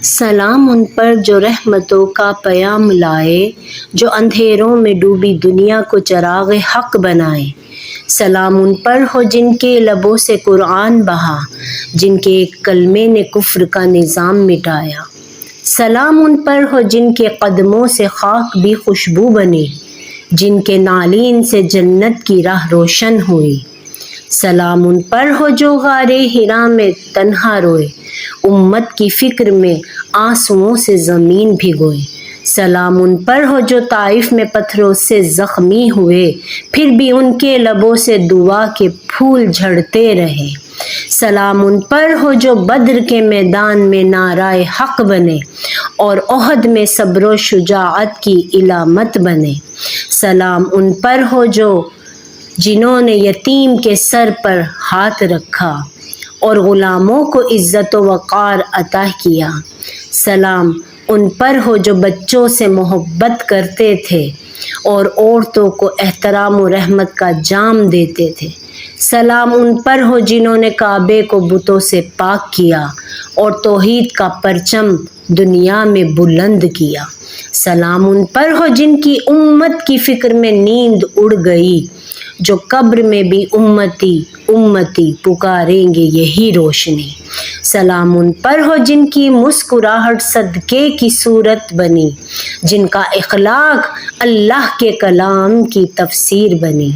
سلام ان پر جو رحمتوں کا پیام لائے، جو اندھیروں میں ڈوبی دنیا کو چراغ حق بنائے۔ سلام ان پر ہو جن کے لبوں سے قرآن بہا، جن کے ایک کلمے نے کفر کا نظام مٹایا۔ سلام ان پر ہو جن کے قدموں سے خاک بھی خوشبو بنی، جن کے نالین سے جنت کی راہ روشن ہوئی۔ سلام ان پر ہو جو غارِ حرا میں تنہا روئے، امت کی فکر میں آنسوؤں سے زمین بھگوئے۔ سلام ان پر ہو جو طائف میں پتھروں سے زخمی ہوئے، پھر بھی ان کے لبوں سے دعا کے پھول جھڑتے رہے۔ سلام ان پر ہو جو بدر کے میدان میں نعرہ حق بنے، اور احد میں صبر و شجاعت کی علامت بنے۔ سلام ان پر ہو جنہوں نے یتیم کے سر پر ہاتھ رکھا، اور غلاموں کو عزت و وقار عطا کیا۔ سلام ان پر ہو جو بچوں سے محبت کرتے تھے، اور عورتوں کو احترام و رحمت کا جام دیتے تھے۔ سلام ان پر ہو جنہوں نے کعبے کو بتوں سے پاک کیا، اور توحید کا پرچم دنیا میں بلند کیا۔ سلام ان پر ہو جن کی امت کی فکر میں نیند اڑ گئی، جو قبر میں بھی امتی امتی پکاریں گے یہی روشنی۔ سلام ان پر ہو جن کی مسکراہٹ صدقے کی صورت بنی، جن کا اخلاق اللہ کے کلام کی تفسیر بنی۔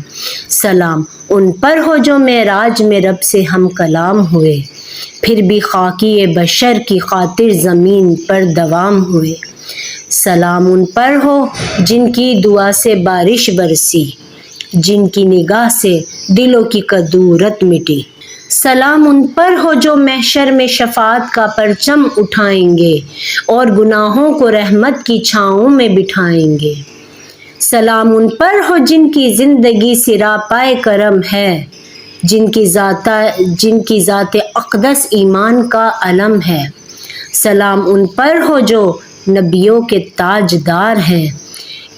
سلام ان پر ہو جو معراج میں رب سے ہم کلام ہوئے، پھر بھی خاکی بشر کی خاطر زمین پر دوام ہوئے۔ سلام ان پر ہو جن کی دعا سے بارش برسی، جن کی نگاہ سے دلوں کی کدورت مٹی۔ سلام ان پر ہو جو محشر میں شفاعت کا پرچم اٹھائیں گے، اور گناہوں کو رحمت کی چھاؤں میں بٹھائیں گے۔ سلام ان پر ہو جن کی زندگی سراپائے کرم ہے، جن کی ذات اقدس ایمان کا علم ہے۔ سلام ان پر ہو جو نبیوں کے تاجدار ہیں،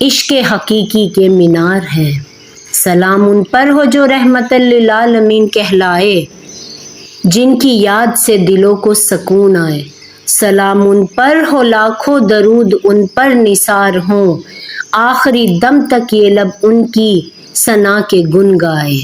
عشق حقیقی کے مینار ہیں۔ سلام ان پر ہو جو رحمت للعالمین کہلائے، جن کی یاد سے دلوں کو سکون آئے۔ سلام ان پر ہو لاکھوں درود ان پر نثار ہوں، آخری دم تک یہ لب ان کی ثنا کے گن گائے۔